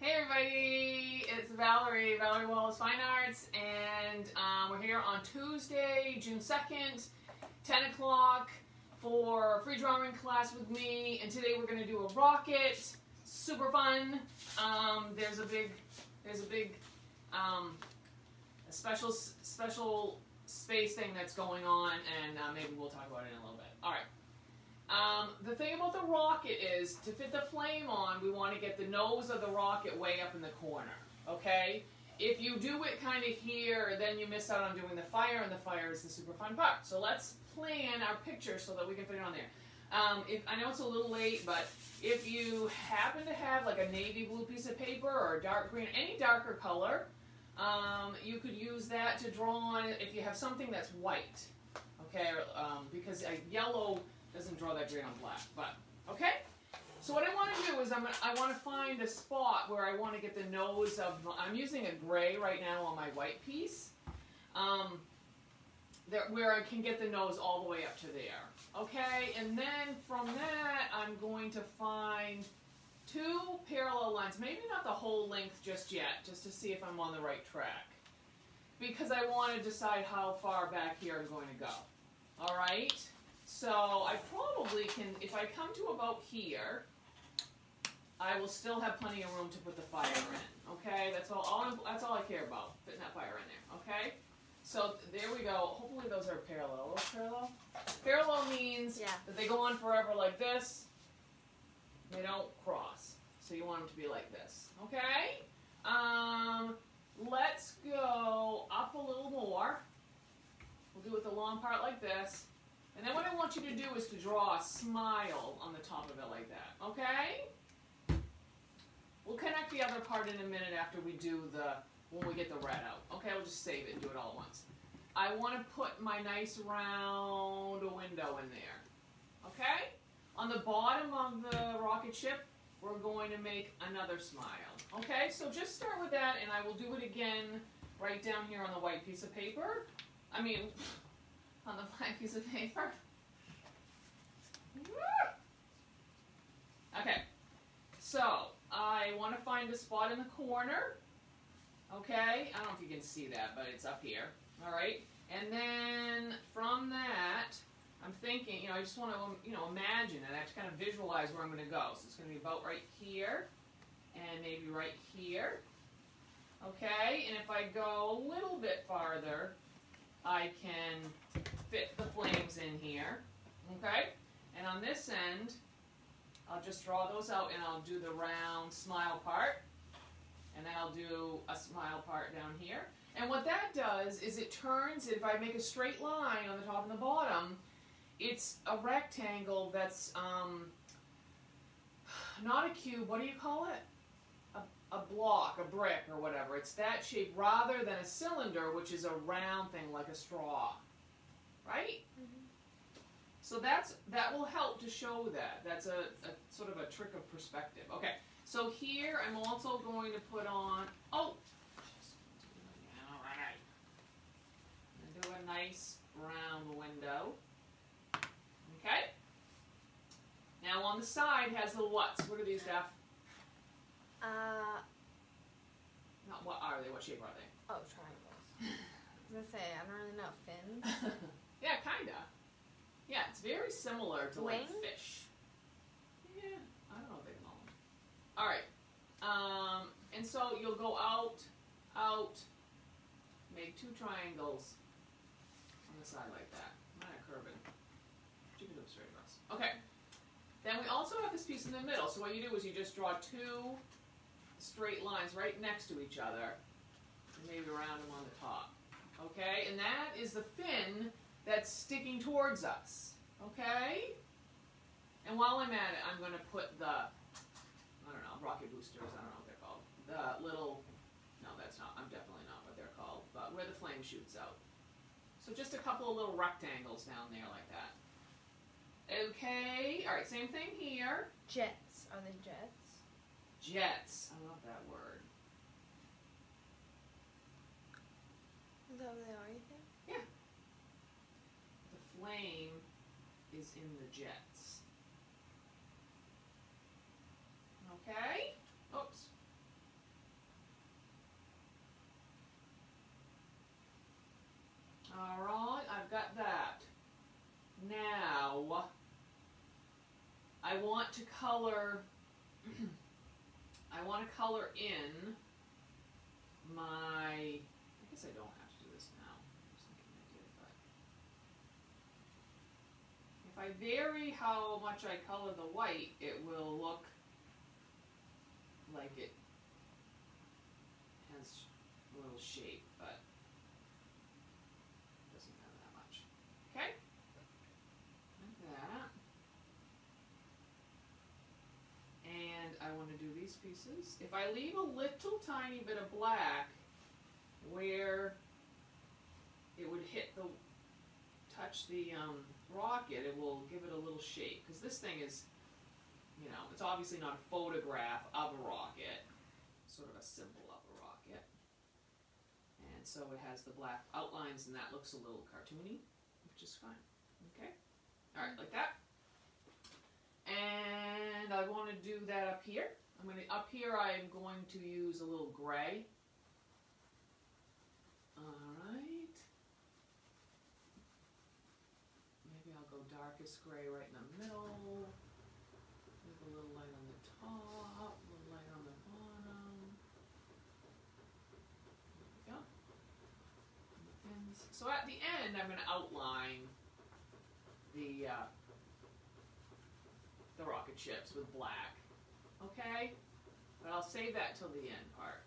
Hey everybody, it's Valerie Wallace Fine Arts, and we're here on Tuesday, June 2nd, 10 o'clock for free drawing class with me, and today we're going to do a rocket, super fun. There's a special space thing that's going on, and maybe we'll talk about it in a little bit. Alright. The thing about the rocket is, to fit the flame on, we want to get the nose of the rocket way up in the corner, okay? If you do it kind of here, then you miss out on doing the fire, and the fire is the super fun part. So let's plan our picture so that we can fit it on there. I know it's a little late, but if you happen to have like a navy blue piece of paper or a dark green, any darker color, you could use that to draw on it if you have something that's white, okay? Because a yellow doesn't draw that green on black, but okay. So what I want to do is I want to find a spot where I want to get the nose of. I'm using a gray right now on my white piece, where I can get the nose all the way up to there. Okay, and then from that I'm going to find two parallel lines. Maybe not the whole length just yet, just to see if I'm on the right track, because I want to decide how far back here I'm going to go. All right. So I probably can, if I come to about here, I will still have plenty of room to put the fire in. Okay, that's all I care about, putting that fire in there. Okay, so there we go. Hopefully those are parallel. Parallel? Parallel means that they go on forever like this. They don't cross. So you want them to be like this. Okay. Let's go up a little more. We'll do it the long part like this. And then what I want you to do is to draw a smile on the top of it like that, okay? We'll connect the other part in a minute after we do when we get the red out. Okay, we'll just save it and do it all at once. I want to put my nice round window in there, okay? On the bottom of the rocket ship, we're going to make another smile, okay? So just start with that, and I will do it again right down here on the white piece of paper. On the black piece of paper. Okay, so I want to find a spot in the corner. Okay, I don't know if you can see that, but it's up here. All right, and then from that, I'm thinking, I just want to, imagine and actually kind of visualize where I'm going to go. So it's going to be about right here, and maybe right here. Okay, and if I go a little bit farther, I can fit the flames in here, okay? And on this end, I'll just draw those out, and I'll do the round smile part, and then I'll do a smile part down here. And what that does is it turns, if I make a straight line on the top and the bottom, it's a rectangle that's not a cube, what do you call it? A block, a brick, or whatever. It's that shape rather than a cylinder, which is a round thing like a straw. Right? Mm-hmm. So that will help to show that. That's a sort of a trick of perspective. Okay, so here I'm also going to put on, all right. I'm going to do a nice round window. Okay? Now on the side has the what's. What are these, Daph? Not what are they? What shape are they? Oh, triangles. I was going to say, I don't really know. Fins? Yeah, kinda. Yeah, it's very similar to like fish. Yeah, I don't know what they call them. Alright. And so you'll go out, make two triangles on the side like that. Not a curving. You can do it straight across. Okay. Then we also have this piece in the middle. So what you do is you just draw two straight lines right next to each other, and maybe round them on the top. Okay, and that is the fin that's sticking towards us. Okay, and while I'm at it, I'm going to put the, I don't know, rocket boosters, I don't know what they're called. The little, no, that's not, I'm definitely not what they're called, but where the flame shoots out. So just a couple of little rectangles down there like that. Okay, all right, same thing here. Jets. Are they jets? Jets. I love that word. Is that what they are, you think? Yeah. The flame is in the jets. Okay? Oops. to color, I want to color in my, I guess I don't have to do this now. I was thinking I did, but if I vary how much I color the white, it will look like it has a little shape, but it doesn't have that much. Okay? Like that. And I want to do these pieces. If I leave a little tiny bit of black where it would touch the rocket, it will give it a little shape. Because this thing is, you know, it's obviously not a photograph of a rocket, sort of a symbol of a rocket. And so it has the black outlines, and that looks a little cartoony, which is fine. Okay? All right, like that. And I want to do that up here. Up here I'm going to use a little gray. Alright. Maybe I'll go darkest gray right in the middle. Leave a little light on the top, a little light on the bottom. There we go. So at the end I'm going to outline the rocket ships with black. Okay? But I'll save that till the end part.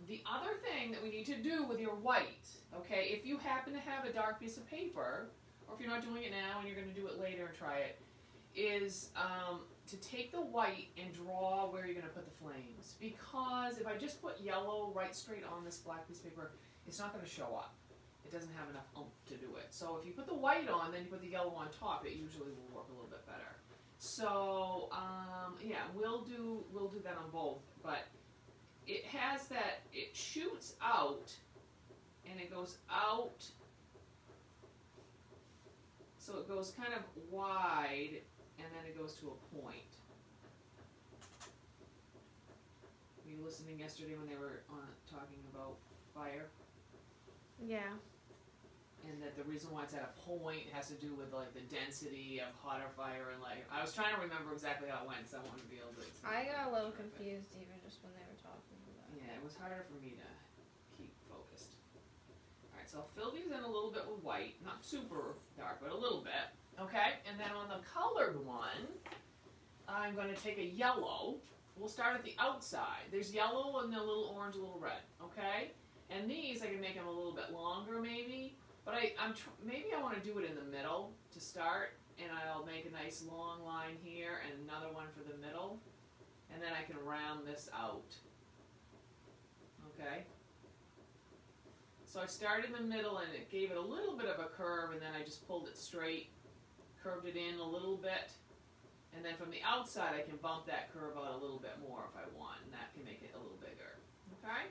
The other thing that we need to do with your white, okay, if you happen to have a dark piece of paper, or if you're not doing it now and you're going to do it later and try it, is to take the white and draw where you're going to put the flames. Because if I just put yellow right straight on this black piece of paper, it's not going to show up. It doesn't have enough oomph to do it. So if you put the white on, then you put the yellow on top, it usually will work a little bit better. So, yeah, we'll do that on both, but it has that, it shoots out, and it goes out, so it goes kind of wide, and then it goes to a point. Were you listening yesterday when they were talking about fire? Yeah. And that the reason why it's at a point has to do with like the density of hotter fire, and like I was trying to remember exactly how it went, so I wanted to be able to. I got a little confused even just when they were talking about it. Yeah, it was harder for me to keep focused. All right, so I'll fill these in a little bit with white, not super dark, but a little bit. Okay, and then on the colored one, I'm going to take a yellow. We'll start at the outside. There's yellow and a little orange, a little red. Okay, and these I can make them a little bit longer maybe. But maybe I want to do it in the middle to start, and I'll make a nice long line here and another one for the middle, and then I can round this out. Okay? So I started in the middle, and it gave it a little bit of a curve, and then I just pulled it straight, curved it in a little bit, and then from the outside I can bump that curve out a little bit more if I want, and that can make it a little bigger. Okay?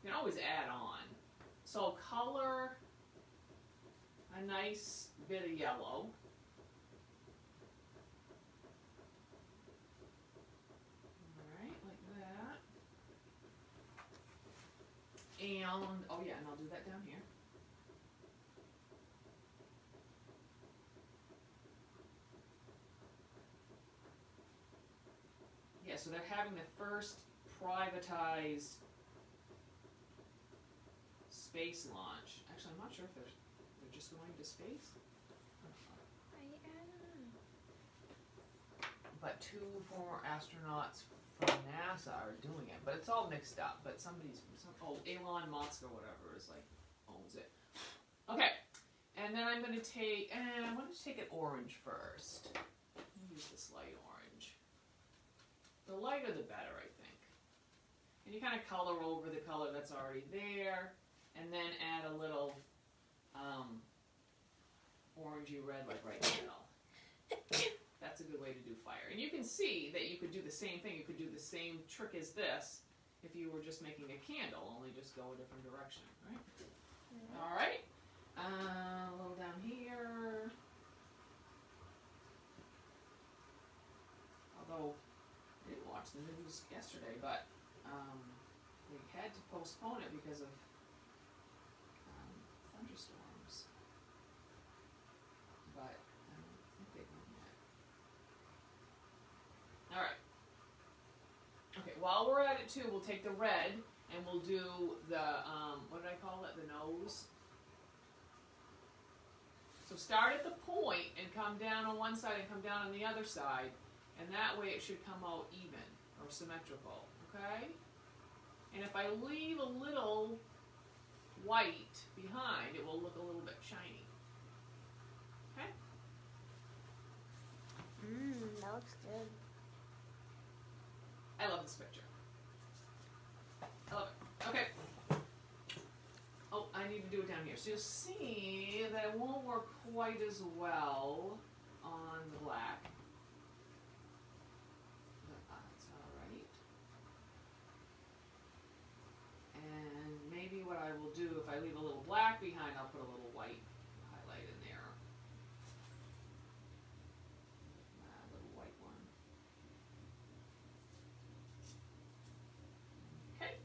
You can always add on. So color a nice bit of yellow. Alright, like that. And, oh yeah, and I'll do that down here. Yeah, so they're having the first privatized space launch. Actually, I'm not sure if they're just going to space. But 2 former astronauts from NASA are doing it. But it's all mixed up. But Elon Musk or whatever is like, owns it. Okay. And then I'm going to take, I want to take it orange first. Let me use this light orange. The lighter the better, I think. And you kind of color over the color that's already there. And then add a little orangey red, like right in the middle. That's a good way to do fire. And you can see that you could do the same thing. You could do the same trick as this if you were just making a candle, only just go a different direction, right? Mm-hmm. All right. A little down here. Although I didn't watch the news yesterday, but they had to postpone it because of thunderstorms. But I don't think they won yet. while we're at it too, we'll take the red and we'll do the, what did I call it? The nose. So start at the point and come down on one side and come down on the other side. And that way it should come out even or symmetrical, okay? And if I leave a little white behind, it will look a little bit shiny. Okay? That looks good. I love this picture. I love it. Okay. Oh, I need to do it down here. So you'll see that it won't work quite as well on the black. But that's alright. And maybe what I will do, if I leave a little black behind, I'll put a little white highlight in there. That little white one. Okay.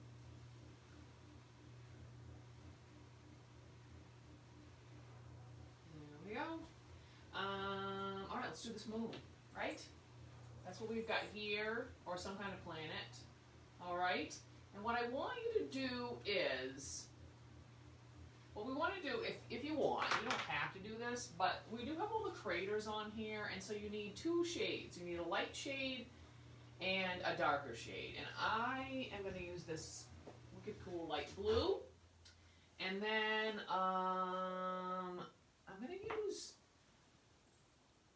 There we go. Alright, let's do this moon, right? That's what we've got here, or some kind of planet. Alright? And what I want you to do is, what we want to do, if you want, you don't have to do this, but we do have all the craters on here, and so you need two shades. You need a light shade and a darker shade. And I am going to use this wicked cool light blue. And then I'm going to use,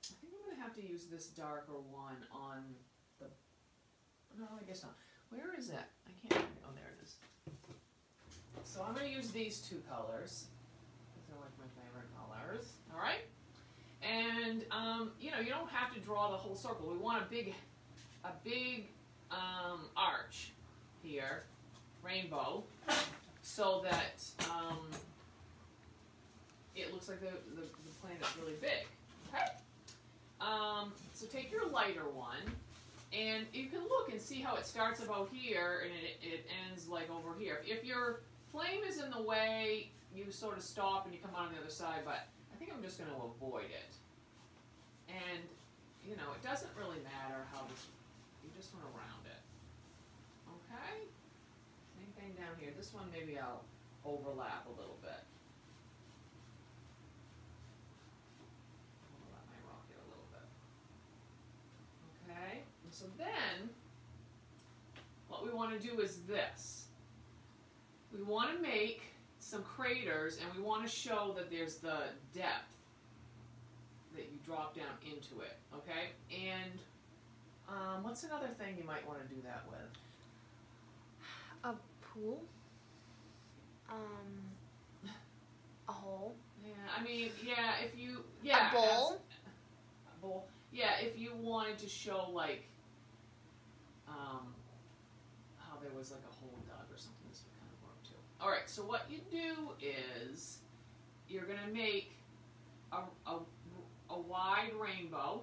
I think I'm going to have to use this darker one on the, no, I guess not. Where is it? I can't, oh, there it is. So I'm going to use these two colors. These are like my favorite colors. All right? And, you know, you don't have to draw the whole circle. We want a big arch here, rainbow, so that it looks like the planet's really big. Okay? So take your lighter one, and you can look and see how it starts about here and it ends like over here. If your flame is in the way, you sort of stop and you come out on the other side, but I think I'm just going to avoid it. And, you know, it doesn't really matter how this, you just want to round it. Okay? Same thing down here. This one maybe I'll overlap a little bit. Overlap my rock here a little bit. Okay? And so then, what we want to do is this. We want to make some craters, and we want to show that there's the depth that you drop down into it, okay? And what's another thing you might want to do that with? A pool. A hole. Yeah, I mean, yeah, if you, yeah. A bowl. A bowl. Yeah, if you wanted to show, like, how there was, like, a hole dug or something, this would kind of work, too. All right, so what you do is you're going to make a wide rainbow,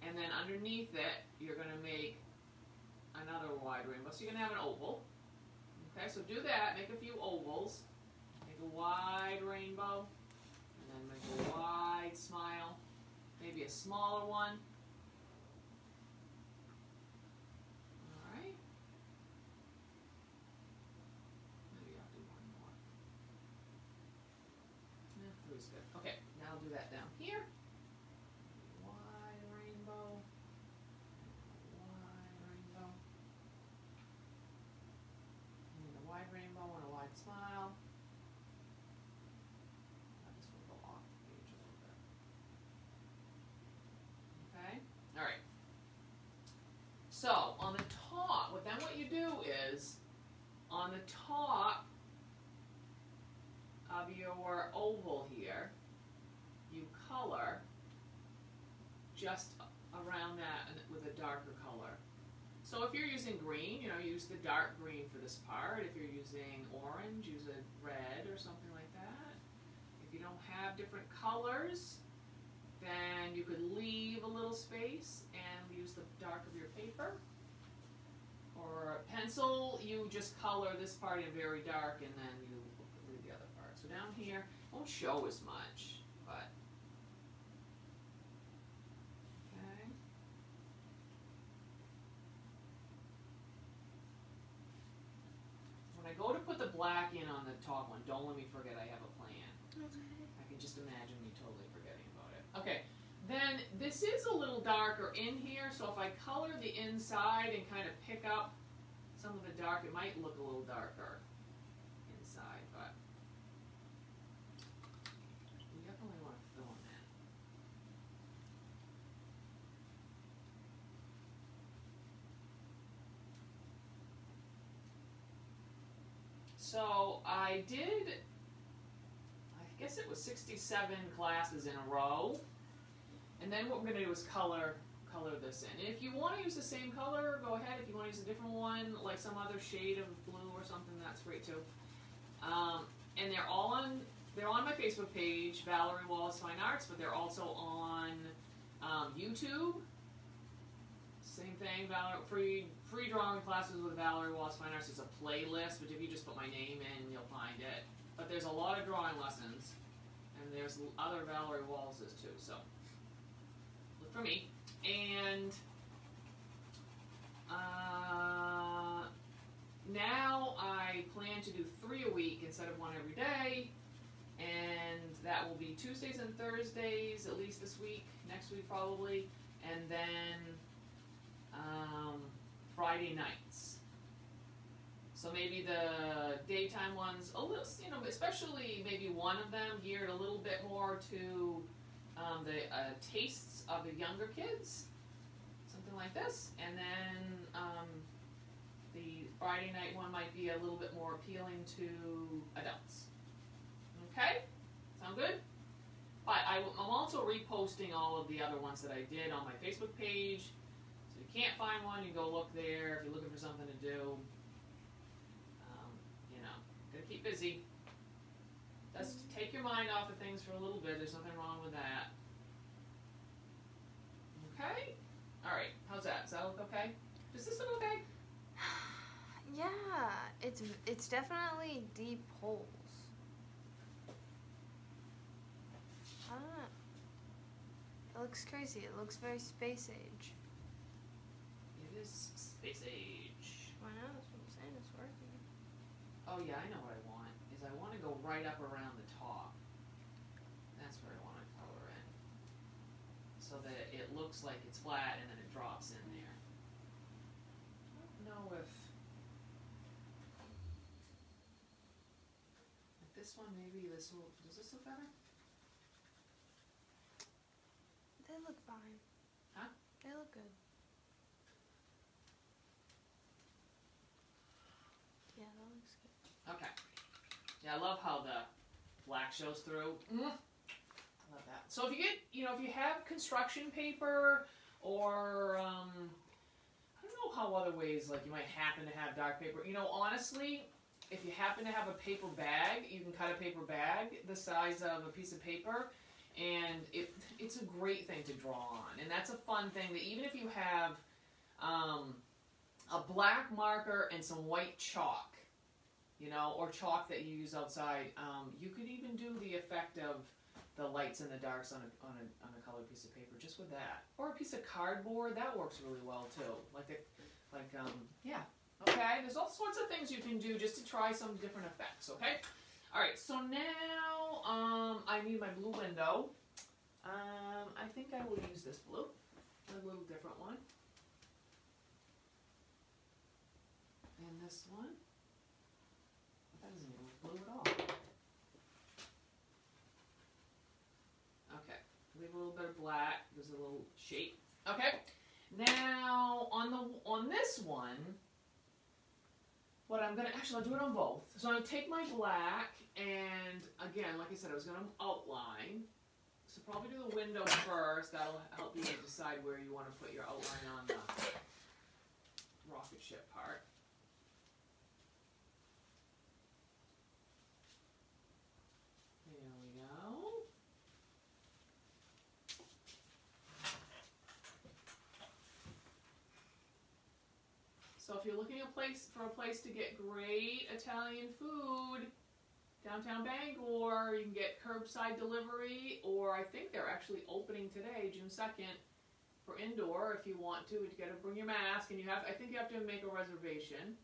and then underneath it, you're going to make another wide rainbow. So you're going to have an oval. Okay, so do that. Make a few ovals. Make a wide rainbow, and then make a wide smile. Maybe a smaller one. All right. Maybe I'll do one more. Yeah, three's good. Okay, now I'll do that down here. Wide rainbow. Wide rainbow. And a wide rainbow and a wide smile. This will go off the page a little bit. Okay? Alright. So, on the top, then what you do is, on the top of your oval here, you color just around that with a darker color. So if you're using green, you know, use the dark green for this part. If you're using orange, use a red or something like that. If you don't have different colors, then you could leave a little space and use the dark of your paper. Or a pencil, you just color this part in very dark and then you leave the other part. So down here, it won't show as much, but okay. black in on the top one. Don't let me forget I have a plan. Okay. I can just imagine me totally forgetting about it. Okay, then this is a little darker in here, so if I color the inside and kind of pick up some of the dark, it might look a little darker inside, but you definitely want to fill in that. So I did, I guess it was 67 classes in a row. And then what we're going to do is color this in. And if you want to use the same color, go ahead. If you want to use a different one, like some other shade of blue or something, that's great too. And they're on my Facebook page, Valerie Wallace Fine Arts, but they're also on YouTube. Same thing, free drawing classes with Valerie Wallace Fine Arts is a playlist, but if you just put my name in, you'll find it. But there's a lot of drawing lessons, and there's other Valerie Wallaces too, so look for me. And now I plan to do 3 a week instead of 1 every day, and that will be Tuesdays and Thursdays, at least this week, next week probably, and then Friday nights. So maybe the daytime ones, a little, especially maybe one of them geared a little bit more to the tastes of the younger kids, something like this. And then the Friday night one might be a little bit more appealing to adults. Okay? Sound good? But I'm also reposting all of the other ones that I did on my Facebook page. So if you can't find one, you go look there if you're looking for something to do. Gotta keep busy. Just take your mind off of things for a little bit. There's nothing wrong with that. Okay? Alright, how's that? Does that look okay? Does this look okay? Yeah, it's definitely deep holes. I don't know. It looks crazy. It looks very space age. It is space age. I know, that's what I'm saying. It's working. Oh yeah, I know what I want. Is I want to go right up around the top. That's where I want to color in. So that it looks like it's flat and then it drops in there. I don't know if like this one, maybe this will, does this look better? They look fine. Huh? They look good. Yeah, that looks good. Okay. Yeah, I love how the black shows through. I love that. So if you get, if you have construction paper or, I don't know how other ways, like you might happen to have dark paper. Honestly, if you happen to have a paper bag, you can cut a paper bag the size of a piece of paper, and it's a great thing to draw on. And that's a fun thing that even if you have a black marker and some white chalk, or chalk that you use outside, you could even do the effect of the lights and the darks on a colored piece of paper just with that. Or a piece of cardboard, that works really well too. Yeah. Okay, there's all sorts of things you can do just to try some different effects, okay? All right, so now I need my blue window. I think I will use this blue, a little different one. And this one. That doesn't even look blue at all. Okay, leave a little bit of black, there's a little shape. Okay, now on this one, what I'm gonna, I'll do it on both. So I'm gonna take my black, and again, like I said, I was gonna outline. So probably do the window first. That'll help you decide where you want to put your outline on the rocket ship part. There we go. So if you're looking for a place to get great Italian food, downtown Bangor, you can get curbside delivery, or I think they're actually opening today, June 2nd, for indoor if you want to. You got to bring your mask, and I think you have to make a reservation.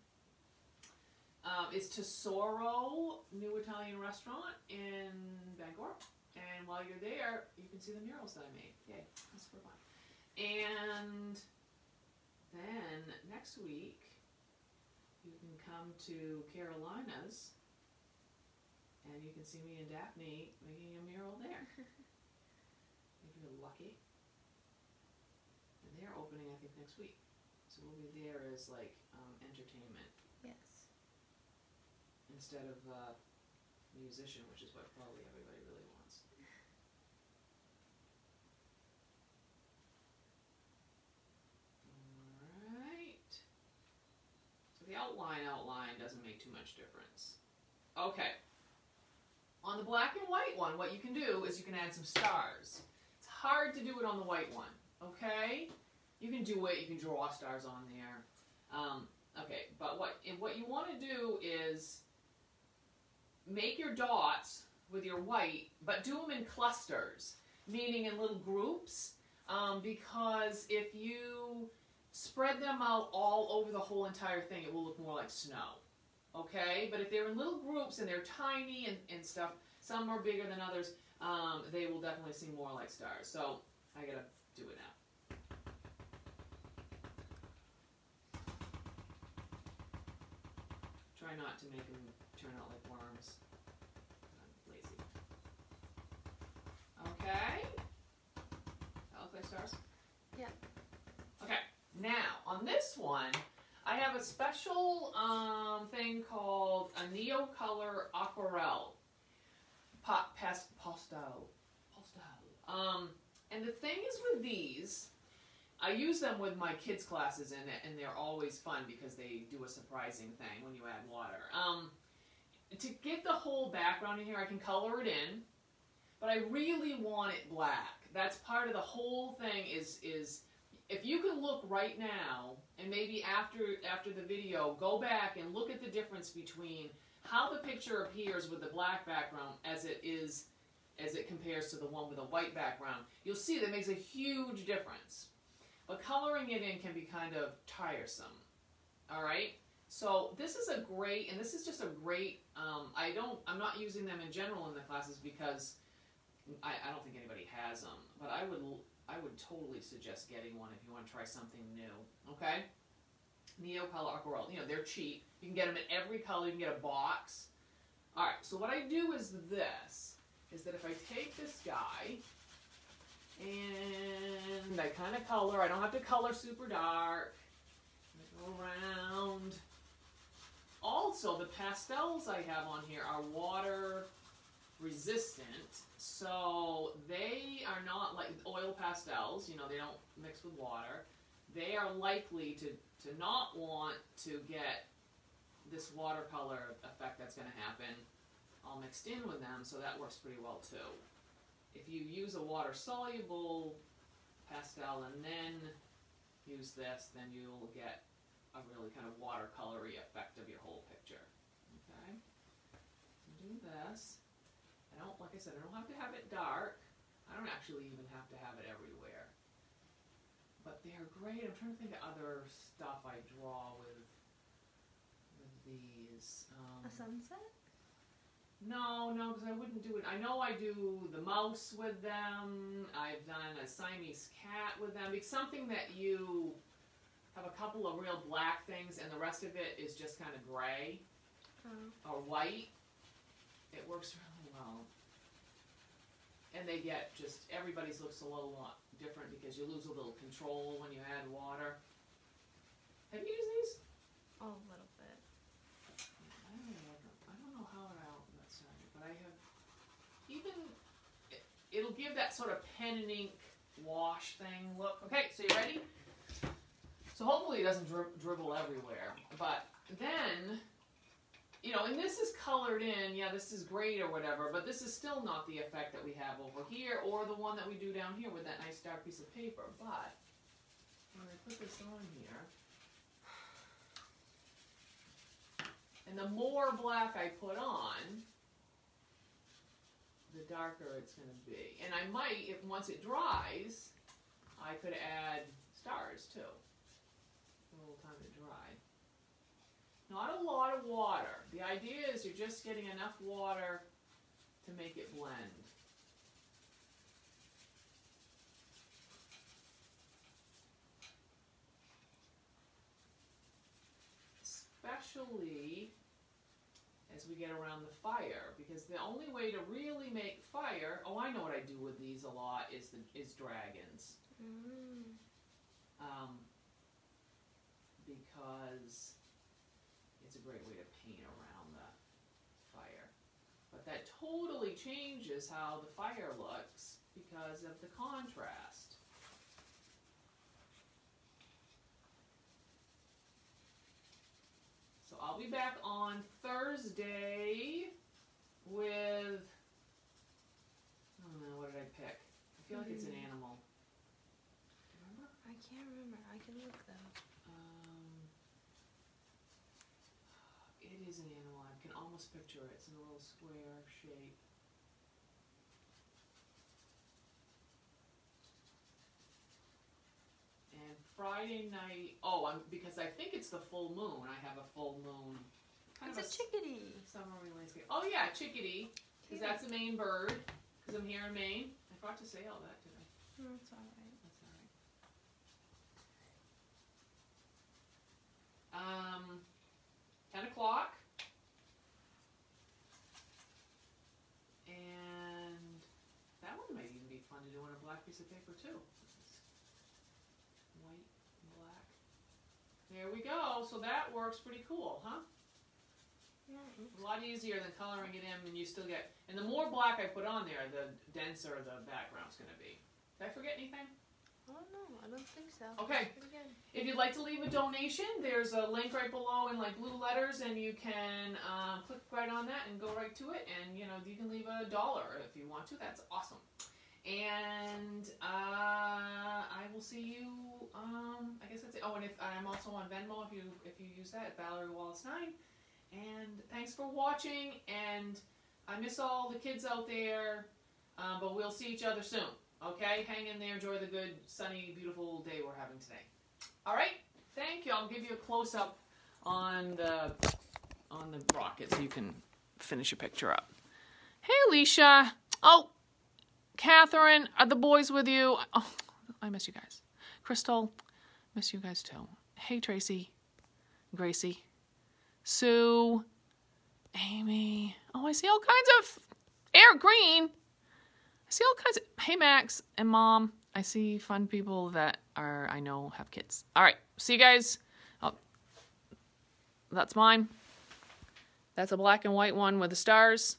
is Tesoro, new Italian restaurant in Bangor. And while you're there, you can see the murals that I made. Yay, that's super fun. And then next week, you can come to Carolina's, and you can see me and Daphne making a mural there. If you're lucky. And they're opening, I think, next week. So we'll be there as like entertainment. Yes. Instead of musician, which is what probably everybody really wants. Alright. So the outline doesn't make too much difference. Okay. On the black and white one, what you can do is you can add some stars. It's hard to do it on the white one, okay? You can do it, you can draw stars on there. Okay, but what you want to do is make your dots with your white, but do them in clusters, meaning in little groups, because if you spread them out all over the whole entire thing, it will look more like snow, okay? But if they're in little groups and they're tiny and stuff, some are bigger than others, they will definitely seem more like stars. So I gotta do it now. Try not to make them turn out like worms. I'm lazy. Okay. That look like stars? Yeah. Okay. Now, on this one, I have a special thing called a Neocolor Aquarelle. Pastel. And the thing is with these, I use them with my kids' classes and they're always fun because they do a surprising thing when you add water. To get the whole background in here, I can color it in, but I really want it black. That's part of the whole thing is if you can look right now, and maybe after the video, go back and look at the difference between how the picture appears with the black background as it compares to the one with a white background, you'll see that makes a huge difference. But coloring it in can be kind of tiresome. All right? So this is a great, and this is just a great, I'm not using them in general in the classes because I don't think anybody has them, but I would totally suggest getting one if you want to try something new, okay? Neocolor Aquarelle, they're cheap. You can get them in every color, you can get a box. All right, so what I do is that if I take this guy, and I kind of color, I don't have to color super dark, I go around. Also, the pastels I have on here are water resistant, so they are not like oil pastels, they don't mix with water. They are likely to not want to get this watercolor effect that's going to happen all mixed in with them, so that works pretty well too. If you use a water-soluble pastel and then use this, then you'll get a really kind of watercolory effect of your whole picture. Okay? Do this. Like I said, I don't have to have it dark. I don't actually even have to have it everywhere. But they're great. I'm trying to think of other stuff I draw with these. A sunset? No, because I wouldn't do it. I know I do the mouse with them. I've done a Siamese cat with them. It's something that you have a couple of real black things and the rest of it is just kind of gray or white. It works really well. And they get everybody's looks a little different because you lose a little control when you add water. Have you used these? Oh, a little bit. I don't know how it out that side, but I have it'll give that sort of pen and ink wash thing look. Okay, so you ready? So hopefully it doesn't dribble everywhere. But then, and this is colored in, yeah, this is great or whatever, but this is still not the effect that we have over here or the one that we do down here with that nice dark piece of paper. But when I put this on here, and the more black I put on, the darker it's going to be. And I might, once it dries, I could add stars too. A little time to dry. Not a lot of water. The idea is you're just getting enough water to make it blend. Especially as we get around the fire, because the only way to really make fire, oh, I know what I do with these a lot, is dragons. Because it's a great way to paint around the fire. But that totally changes how the fire looks because of the contrast. So I'll be back on Thursday with, I don't know, what did I pick? I feel like it's an animal. Remember? I can't remember. I can look though. It is an animal. I can almost picture it. It's in a little square shape. And Friday night, because I think it's the full moon. I have a full moon. It's a chickadee. Summery landscape. Oh yeah, chickadee. Because that's the Maine bird. Because I'm here in Maine. I forgot to say all that today. That's all right. That's all right. 10 o'clock. And that one might even be fun to do on a black piece of paper too. White and black. There we go. So that works pretty cool, huh? A lot easier than coloring it in, and you still get, and the more black I put on there, the denser the background's going to be. Did I forget anything? Oh no, I don't think so. Okay. If you'd like to leave a donation, there's a link right below in like blue letters, and you can click right on that and go right to it, and you can leave $1 if you want to. That's awesome. And I will see you. I guess that's it. Oh, and if I'm also on Venmo, if you use that, Valerie Wallace-9. And thanks for watching, and I miss all the kids out there, but we'll see each other soon, okay? Hang in there, enjoy the good, sunny, beautiful day we're having today. All right, thank you. I'll give you a close-up on the rocket so you can finish your picture up. Hey, Alicia. Oh, Catherine, are the boys with you? Oh, I miss you guys. Crystal, miss you guys too. Hey, Tracy, Gracie. Sue, Amy. Oh, I see all kinds of Eric Green. I see all kinds of, hey, Max and Mom. I see fun people that I know have kids. All right, see you guys. Oh, that's mine. That's a black and white one with the stars.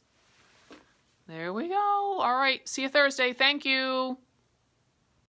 There we go. All right, see you Thursday. Thank you.